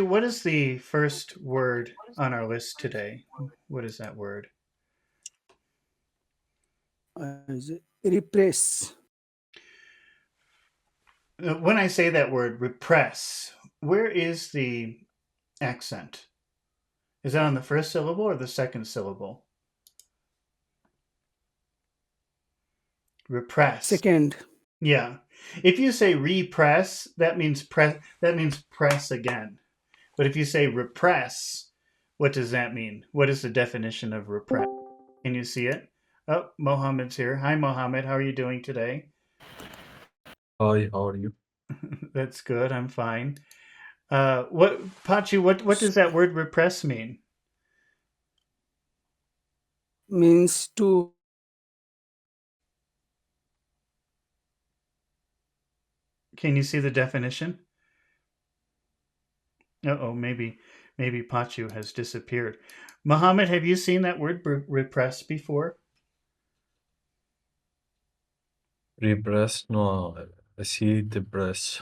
Pachu, what is the first word on our list today? What is that word? Repress. When I say that word, repress, where is the accent? Is that on the first syllable or the second syllable? Repress. Second. Yeah. If you say repress, that means press again. But if you say repress, what does that mean? What is the definition of repress? Can you see it? Oh, Mohammed's here. Hi, Mohammed. How are you doing today? Hi, how are you? That's good. I'm fine. What Pachi? What does that word repress mean? Means to. Can you see the definition? Oh, maybe Pachu has disappeared. Mohammed, have you seen that word repress before? Repress? No, I see depress.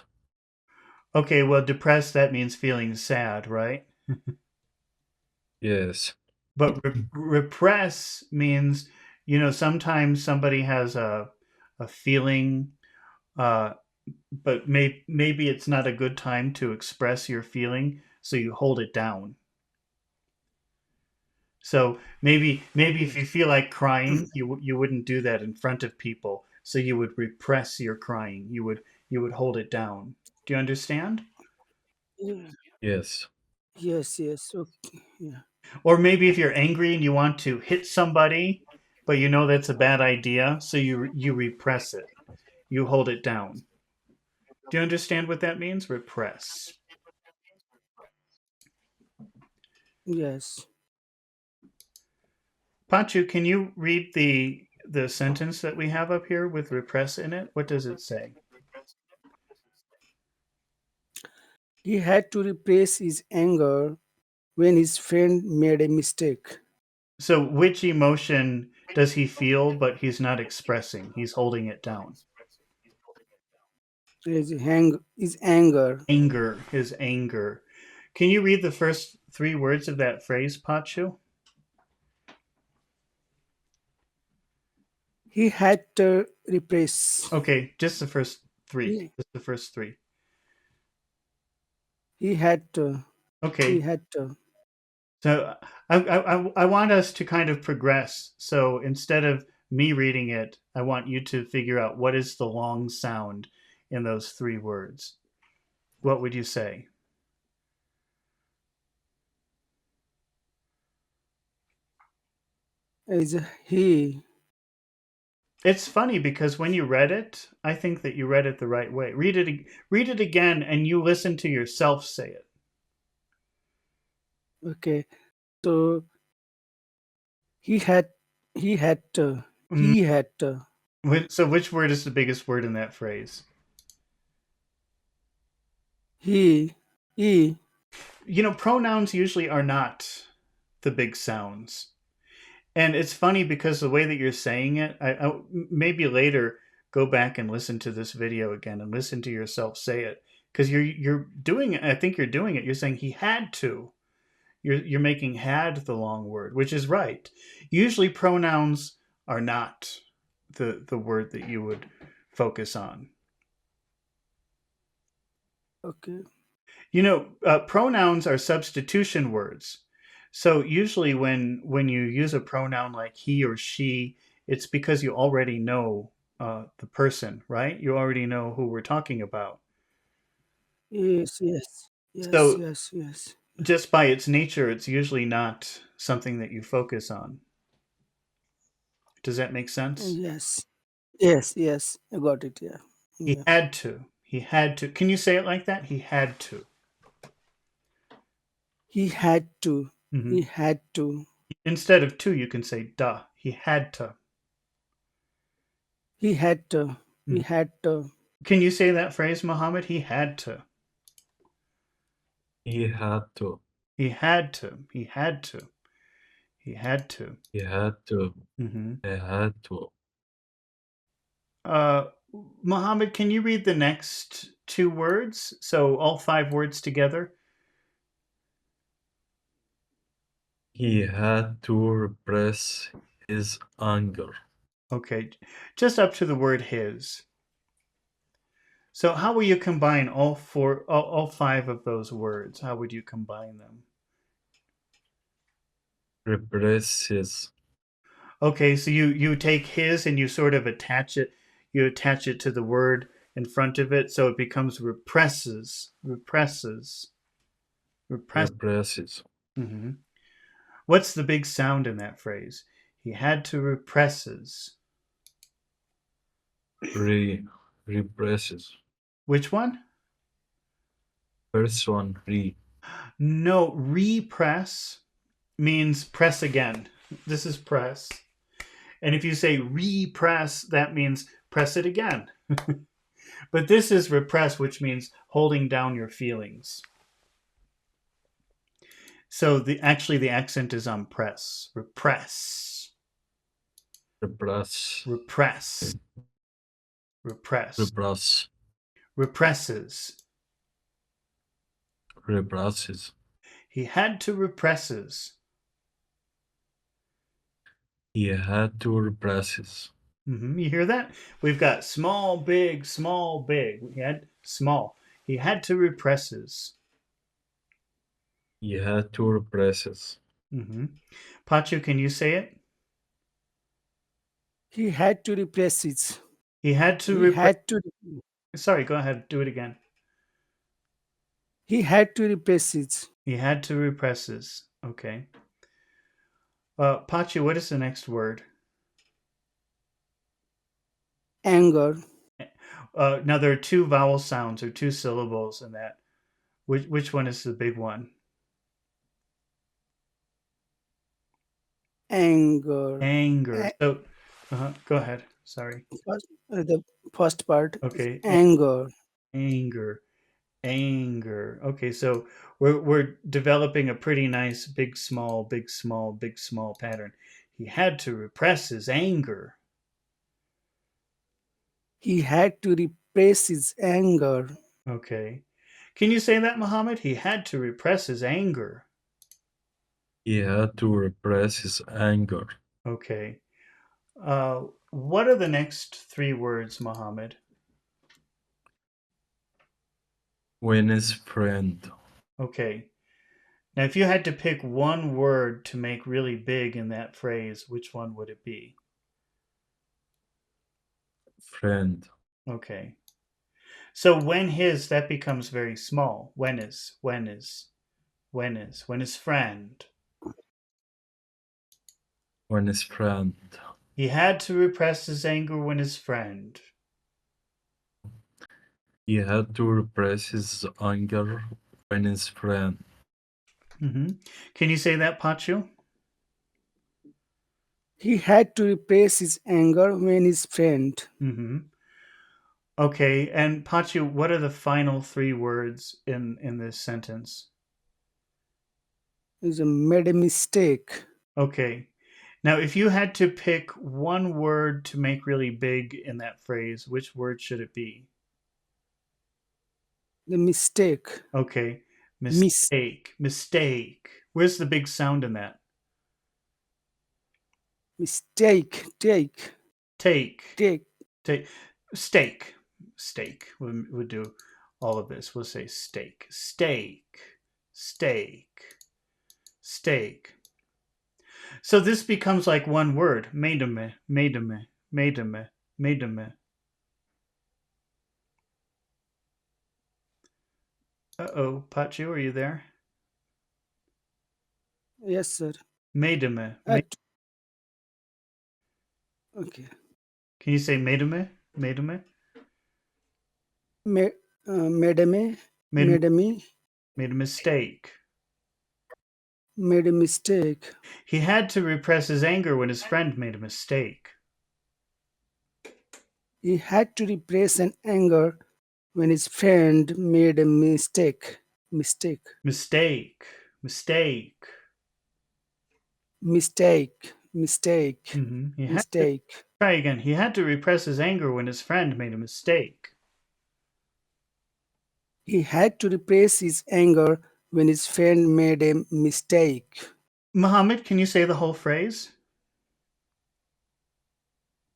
Okay, well, depressed, that means feeling sad, right? Yes, But repress means, sometimes somebody has a feeling, uh, but maybe it's not a good time to express your feeling, so you hold it down. So maybe if you feel like crying, you wouldn't do that in front of people. So you would repress your crying. You would hold it down. Do you understand? Yeah. yes, Yes. Okay. Yeah. Or maybe if you're angry and you want to hit somebody, but you know that's a bad idea, so you repress it. You hold it down. Do you understand what that means? Repress. Yes. Pachu, can you read the sentence that we have up here with repress in it? What does it say? He had to repress his anger when his friend made a mistake. So which emotion does he feel but he's not expressing? He's holding it down. His anger. Anger, his anger. Can you read the first three words of that phrase, Pachu? He had to repress. Okay, just the first three. He, Just the first three. he had to. He Okay, had to. so I want us to kind of progress. So instead of me reading it, I want you to figure out what is the long sound in those three words. What would you say? Is he. It's funny because when you read it, I think that you read it the right way. Read it again, and you listen to yourself say it. Okay. So he had. He had to. Mm, He had to. So, which word is the biggest word in that phrase? He. He. Pronouns usually are not the big sounds, and it's funny because the way that you're saying it, maybe later go back and listen to this video again and listen to yourself say it because you're doing it. I think you're doing it. You're saying he had to. You're making had the long word, which is right. Usually pronouns are not the word that you would focus on. Okay. Pronouns are substitution words. So usually when you use a pronoun like he or she, it's because you already know the person, right? You already know who we're talking about. Yes. Yes. Yes. So Yes. Yes. just by its nature, it's usually not something that you focus on. Does that make sense? Yes. Yes. I got it. Yeah. He Yeah. had to. He had to. Can you say it like that? He had to. He had to. Hmm. He had to. Instead of to, you can say duh. He had to. He had to. He Mhm. had to. Can you say that phrase, Muhammad? He had to. he had to. He had to. He had to. He had to. He had to. Hmm. He had to. Uh, Muhammad, can you read the next two words? So all five words together. He had to repress his anger. Okay, just up to the word his. So how will you combine all five of those words? How would you combine them? Repress his. Okay, so you take his and you sort of attach it. You attach it to the word in front of it, so it becomes represses, represses, repress. Represses. hmm What's the big sound in that phrase? He had to represses. Represses. Which one? First one, No, repress means press again. This is press. And if you say repress, that means press it again. But this is repress, which means holding down your feelings. So the accent is on press. Repress. repress. Repress. Repress. Repress. Represses. Represses. He had to represses. He had to represses. You hear that? We've got small, big, small, big. We had small. He had to represses. He had to represses. Mm-hmm. Pachu, can you say it? He had to repress his. He had to He repress. had to. Sorry, go ahead. Do it again. He had to repress his He had to represses. Okay. Pachu, what is the next word? anger. Now there are two vowel sounds or two syllables in that. Which one is the big one? Anger. Anger. A- So, go ahead. Sorry. first, the first part is Okay. anger. Anger. Anger. Okay, so we're developing a pretty nice big small big small big small pattern. He had to repress his anger. He had to repress his anger. Okay. Can you say that, Muhammad? He had to repress his anger. He had to repress his anger. Okay. What are the next three words, Muhammad? When his friend. Okay. Now, if you had to pick one word to make really big in that phrase, which one would it be? Friend. Okay. So when his, that becomes very small. When his friend. When his friend. He had to repress his anger when his friend. He had to repress his anger when his friend. hmm Can you say that, Pachu? He had to repress his anger when his friend hmm Okay, and Pachu, what are the final three words in this sentence? made a mistake. Okay. Now, if you had to pick one word to make really big in that phrase, which word should it be? The mistake. Okay. Miss. Mistake. Mistake. Where's the big sound in that? Mistake. Take. Take. Take. Take. Steak. Steak. We'll do all of this. We'll say steak. Steak. Steak. Steak. So this becomes like one word. Maidame. Maidame. Maidame. Maidame. Uh-oh. Pachu, are you there? Yes, sir. Maidame. At, okay. Can you say maidame? Maidame? Ma- made a me. Made, Made a me. made a mistake. Made a mistake. He had to repress his anger when his friend made a mistake. He had to repress an anger when his friend made a mistake. Mistake. Mistake. Mistake. Mistake. Mistake. He had to Mistake. try again. He had to repress his anger when his friend made a mistake. He had to repress his anger when his friend made a mistake. Muhammad, can you say the whole phrase?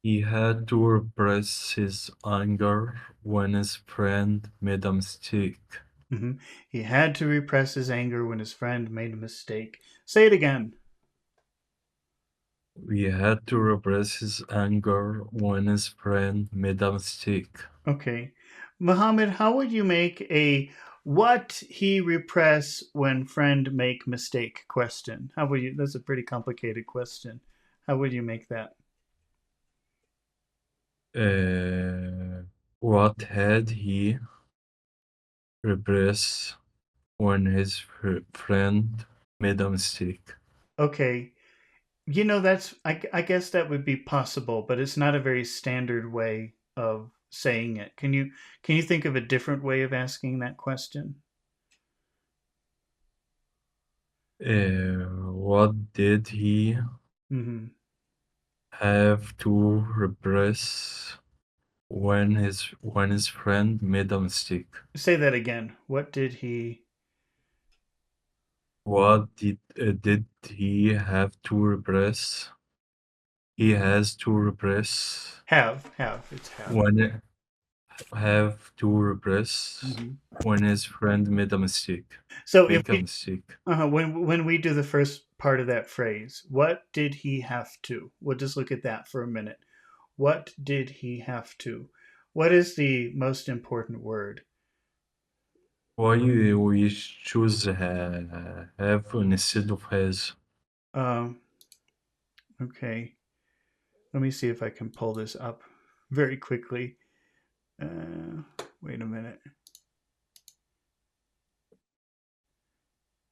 He had to repress his anger when his friend made a mistake. Mm-hmm. He had to repress his anger when his friend made a mistake. Say it again. He had to repress his anger when his friend made a mistake. Okay. Muhammad, how would you make a what he repress when friend make mistake question? How would you That's a pretty complicated question. How would you make that? What had he repress when his friend made a mistake? Okay. That's I guess that would be possible, but it's not a very standard way of saying it. Can you think of a different way of asking that question? What did he Hmm. have to repress when his friend made a mistake? Say that again. What did he What did he have to repress? He has to repress have? It's have. when have to repress Hmm. when his friend made a mistake. So if Make a we mistake. when we do the first part of that phrase, what did he have to? We'll just look at that for a minute. What did he have to? What is the most important word? Why we choose have instead of has? Um, okay. Let me see if I can pull this up very quickly. Wait a minute,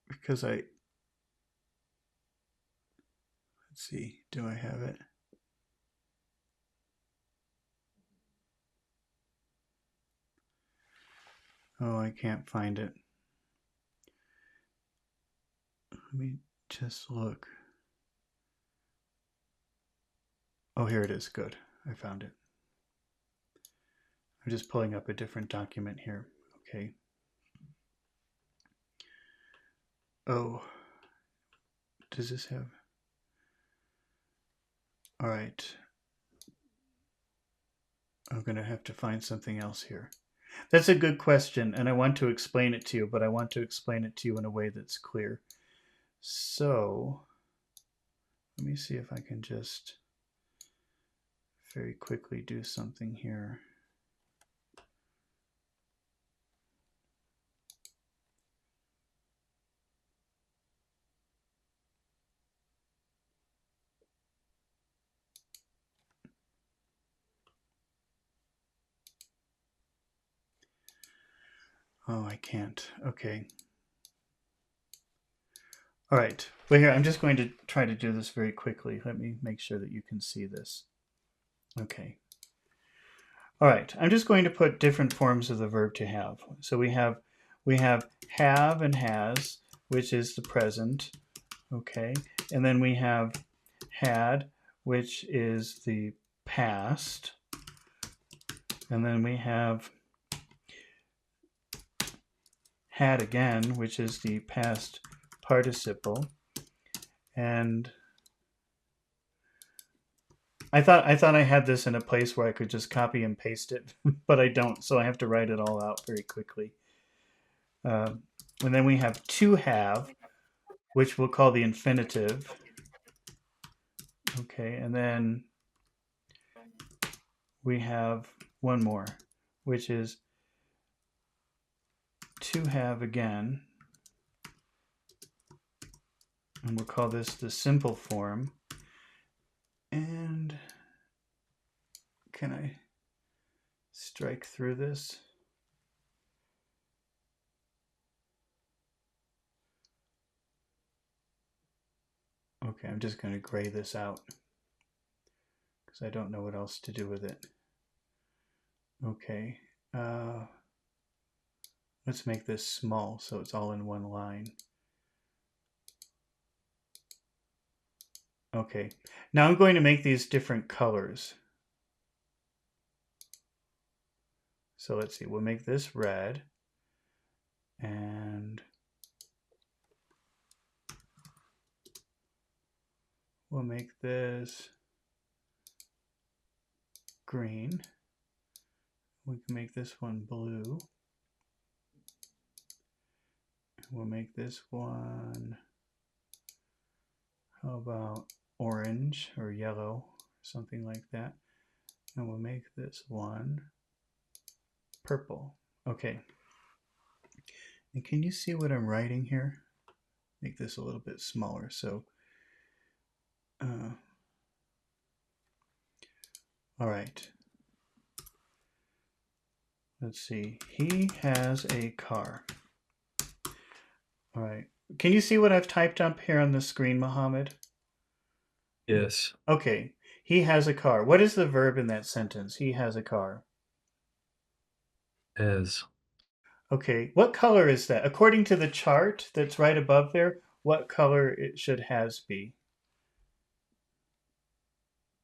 because let's see. Do I have it? Oh, I can't find it. Let me just look. Oh, here it is. Good. I found it. I'm just pulling up a different document here. Okay. Oh, does this have? All right. I'm going to have to find something else here. That's a good question, and I want to explain it to you, but I want to explain it to you in a way that's clear. So, let me see if I can just very quickly do something here. Oh, I can't. Okay. All right. Well, here, I'm just going to try to do this very quickly. Let me make sure that you can see this. Okay. All right. I'm just going to put different forms of the verb to have. So we have and has, which is the present. Okay. And then we have had, which is the past. And then we have had again, which is the past participle. And I thought I had this in a place where I could just copy and paste it, but I don't, so I have to write it all out very quickly. Um, and then we have to have, which we'll call the infinitive. Okay, and then we have one more, which is to have again, and we'll call this the simple form. And can I strike through this? Okay, I'm just going to gray this out because I don't know what else to do with it. Okay, let's make this small so it's all in one line. Okay, now I'm going to make these different colors. So let's see, we'll make this red, and we'll make this green. We can make this one blue. We'll make this one, how about orange or yellow, something like that. And we'll make this one purple. Okay. And can you see what I'm writing here? Make this a little bit smaller. So, all right. Let's see. He has a car. All right. Can you see what I've typed up here on the screen, Mohammed? Yes. Okay. He has a car. What is the verb in that sentence? He has a car. Has. Okay. What color is that? According to the chart that's right above there, what color it should has be?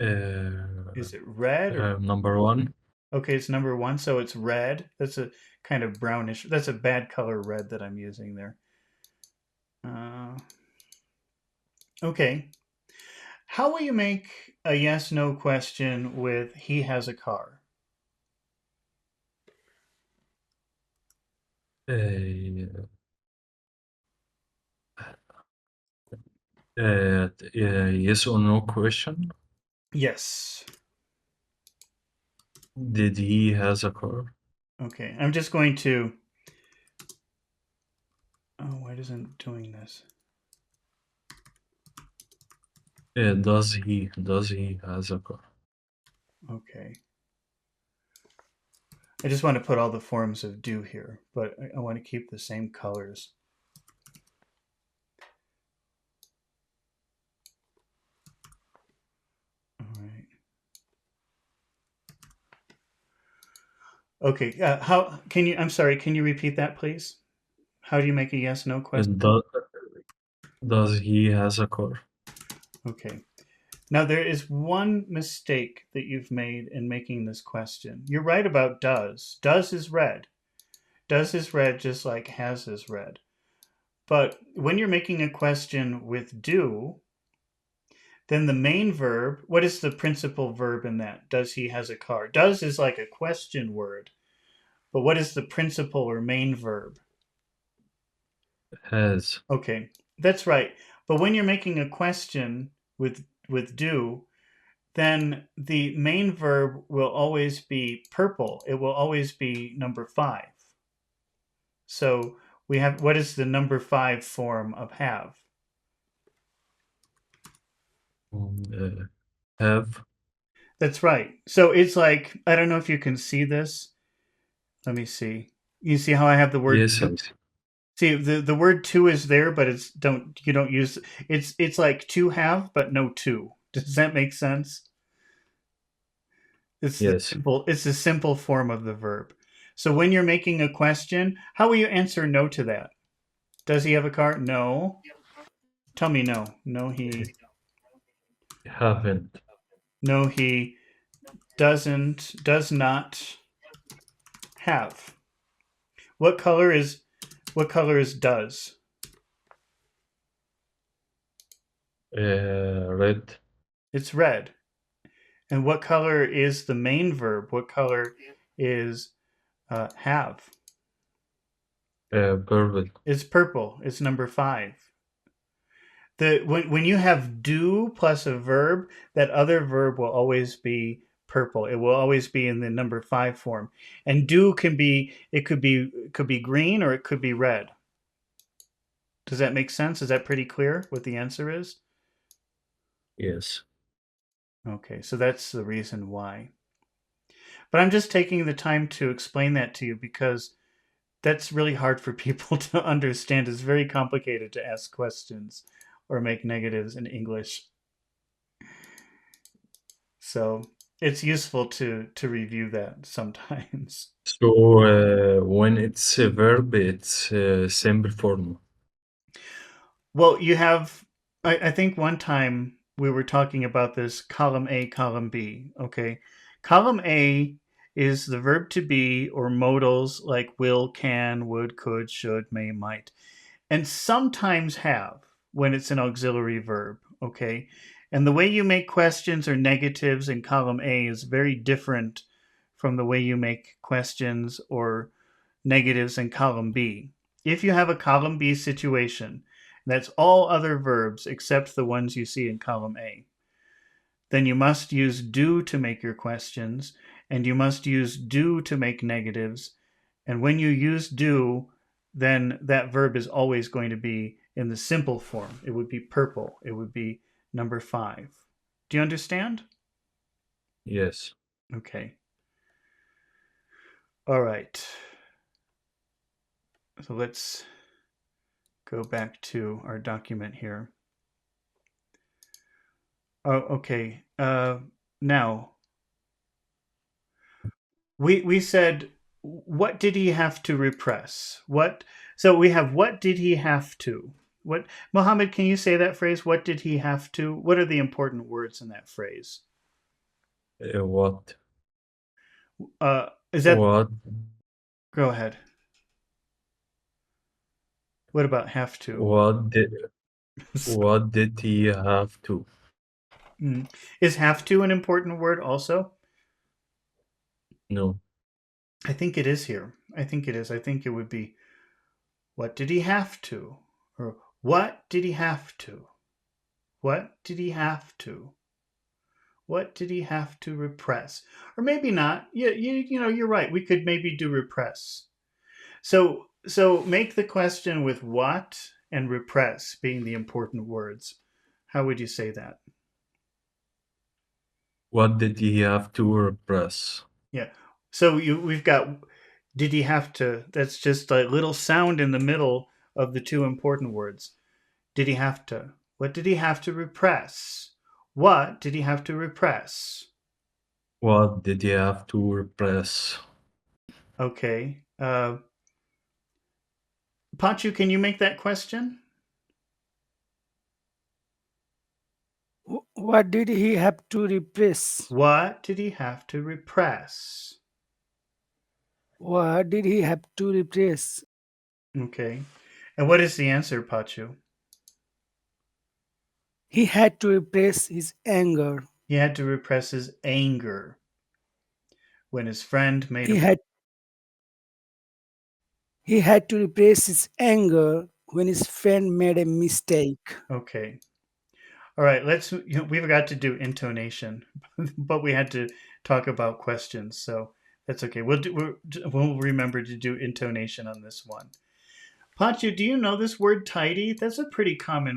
Uh, Is it red or Number one. okay, it's number one, so it's red. That's a kind of brownish. That's a bad color red that I'm using there. Uh, okay. How will you make a yes/no question with "he has a car"? Uh, yes or no question. Yes. Did he has a car? Okay. I'm just going to. Oh, why isn't it doing this? Does he has a car? Okay. I just want to put all the forms of do here, but I want to keep the same colors. All right. Okay. How can you? I'm sorry. Can you repeat that, please? How do you make a yes/no question? Does he has a car? Okay. Now, there is one mistake that you've made in making this question. You're right about does. Does is red. Does is red just like has is red. But when you're making a question with do, then the main verb, what is the principal verb in that? Does he has a car? Does is like a question word. But what is the principal or main verb? Has. Okay, that's right. But when you're making a question with do, then the main verb will always be purple. It will always be number five. So we have, what is the number five form of have? Have. That's right. So it's like, I don't know if you can see this. Let me see. You see how I have the word Yes, to? has. See, the word to is there, but it's don't you don't use it's like to have, but no to. Does that make sense? Yes. It's the simple form of the verb. So when you're making a question, how will you answer no to that? Does he have a car? No. Tell me no. Haven't. No, he does not have. What color is does? Red. It's red. And what color is the main verb? What color is have? Purple. It's purple. It's number five. When you have do plus a verb, that other verb will always be purple. It will always be in the number five form. And do can be it could be green or it could be red. Does that make sense? Is that pretty clear what the answer is? Yes. Okay, so that's the reason why. But I'm just taking the time to explain that to you because that's really hard for people to understand. It's very complicated to ask questions or make negatives in English. So it's useful to review that sometimes. So when it's a verb, it's simple form. Well, you have, I think one time we were talking about this column A, column B. Okay. Column A is the verb to be or modals like will, can, would, could, should, may, might, and sometimes have when it's an auxiliary verb. Okay. And the way you make questions or negatives in column A is very different from the way you make questions or negatives in column B. If you have a column B situation, that's all other verbs except the ones you see in column A, then you must use do to make your questions, and you must use do to make negatives. And when you use do, then that verb is always going to be in the simple form. It would be purple. It would be number 5. Do you understand? Yes. Okay. All right. So let's go back to our document here. Oh, okay. Now, we said, what did he have to repress? What? So we have, what did he have to? What, Mohammed? Can you say that phrase? What did he have to? What are the important words in that phrase? What? Is that? What? Go ahead. What about have to? What did? What did he have to? Is have to an important word also? No. I think it is here. I think it is. I think it would be, what did he have to? Or what did he have to? What did he have to? What did he have to repress? Or maybe not. You know, you're right. We could maybe do repress. So make the question with what and repress being the important words. How would you say that? What did he have to repress? Yeah. So we've got, did he have to? That's just a little sound in the middle of the two important words. Did he have to? What did he have to repress? What did he have to repress? What did he have to repress? Okay. Pachu, can you make that question? What did he have to repress? What did he have to repress? What did he have to repress? Okay. And what is the answer, Pachu? He had to repress his anger. He had to repress his anger when his friend made He a. had he had to repress his anger when his friend made a mistake. Okay. All right. We've got to do intonation, but we had to talk about questions, so that's okay. We'll remember to do intonation on this one. Pachu, do you know this word tidy? That's a pretty common